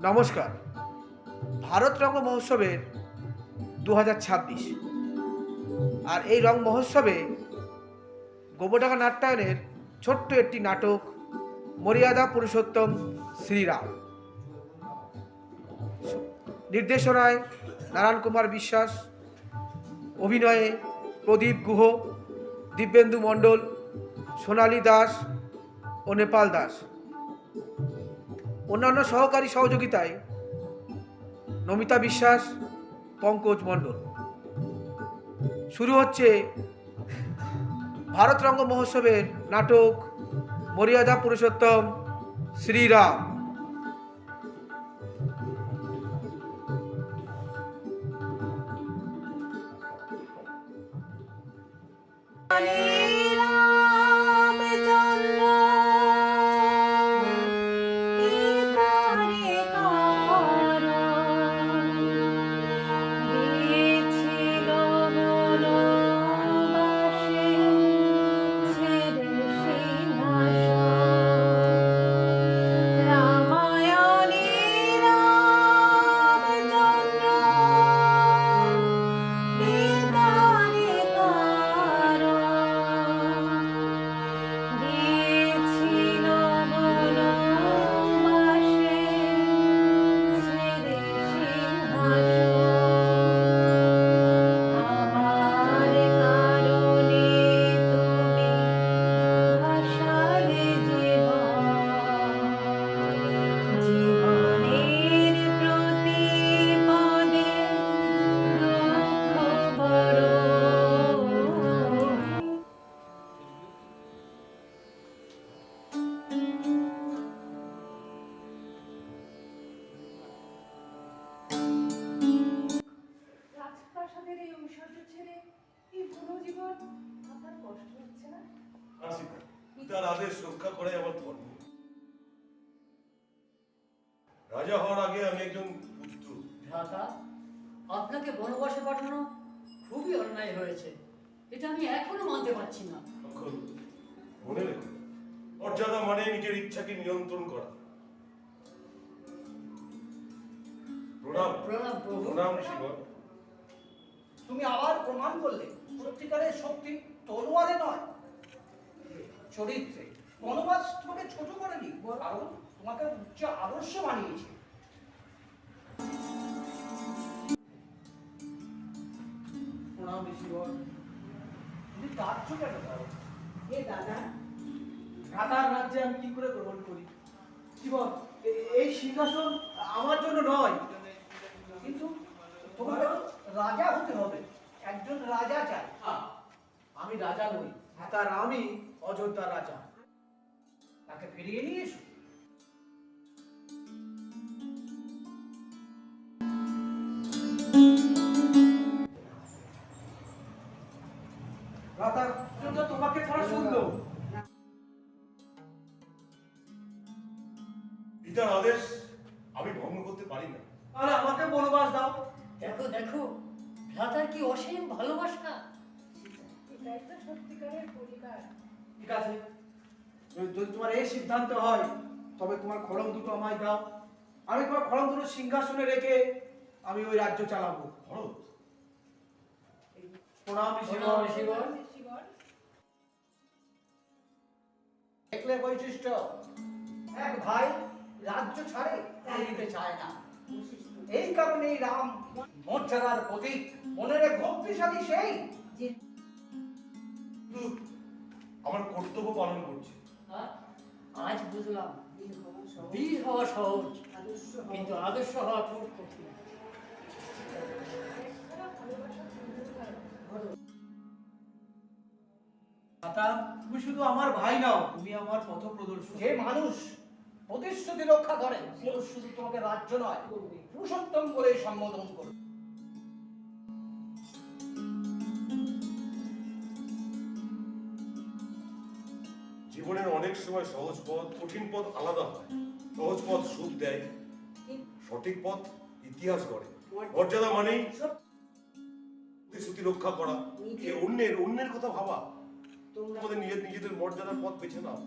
নমস্কার। ভারত রঙ্গ মহোৎসবের 2026 আর এই রং মহোৎসবে গোবরডাঙ্গা নাট্যায়নের ছোট্ট একটি নাটক মর্যাদা পুরুষোত্তম শ্রীরাম, নির্দেশনায় নারায়ণ কুমার বিশ্বাস, অভিনয়ে প্রদীপ গুহ, দিব্যেন্দু মণ্ডল, সোনালী দাস ও নেপাল দাস। অন্যান্য সহকারী সহযোগিতায় নমিতা বিশ্বাস, পঙ্কজ মণ্ডল। শুরু হচ্ছে ভারত রঙ্গ মহোৎসবের নাটক মর্যাদা পুরুষোত্তম শ্রীরাম। তার আদেশ রক্ষা করে আমার ধর্ম। রাজা হওয়ার আগে আমি একজন পুত্র। ভ্রাতা, আপনাকে বনবাসে পাঠানো খুবই অন্যায় হয়েছে। এটা আমি এখনো মানতে পারছি না। মনে রেখো, মর্যাদা মানে নিজের ইচ্ছাকে নিয়ন্ত্রণ করা। প্রণাম। প্রণাম প্রভু। প্রণাম ঋষিগণ। তুমি আবার প্রমাণ করলে সত্যিকারের শক্তি তলোয়ারে নয়, চরিত্রে। বনবাস তোমাকে ছোট করেনি, কারণ তোমাকে উচ্চ আদর্শ বানিয়েছে। প্রণাম ঋষিগণ। তুমি কার্য কেন করো? এ দাদা, দাদার রাজ্যে আমি কি করে গ্রহণ করি? জীবন, এই সিংহাসন আমার জন্য নয়, কিন্তু তোমাকে রাজা হতে হবে। একজন রাজা চাই। আমি রাজা নই, তার আমি অযোধ্যার রাজা। তাকে ফিরিয়ে নিয়ে এসো। রাতার জন্য তোমাকে ছাড়া শুনলো। পিতার আদেশ আমি ভঙ্গ করতে পারি না। তাহলে আমাকে বনবাস দাও। দেখো দেখো, ভ্রাতার কি অসীম ভালোবাসা। এটাই তো সত্যিকারের পরিবার। ঠিক আছে, যদি তোমার এই সিদ্ধান্ত হয়, তবে তোমার খড়ম দুটো আমায় দাও। আমি তোমার খড়ম দুটো সিংহাসনে রেখে আমি ওই রাজ্য চালাবো। ভরত, প্রণাম প্রণাম ঋষিগণ। দেখলে বৈশিষ্ট্য, এক ভাই রাজ্য ছাড়ে নিতে চায় না। এই কারণেই রাম মর্যাদার প্রতীক। মনে রে, ভক্তিশালী সেই আমার কর্তব্য পালন করছি। আজ বুঝলাম বীর হওয়া সহজ, কিন্তু আদর্শ হওয়া খুব কঠিন। তুমি শুধু আমার ভাই নাও, তুমি আমার পথ প্রদর্শক। যে মানুষ প্রতিশ্রুতি রক্ষা করে, সে শুধু তোমাকে রাজ্য নয়, পুরুষোত্তম বলে সম্বোধন করে। জীবনের অনেক সময় সহজ পথ, কঠিন পথ আলাদা হয়। সহজ পথ সুখ দেয়, সঠিক পথ ইতিহাস গড়ে। মর্যাদা মানেই প্রতিশ্রুতি রক্ষা করা, অন্যের কথা ভাবা। তোমাদের নিজেদের মর্যাদার পথ বেছে নাও।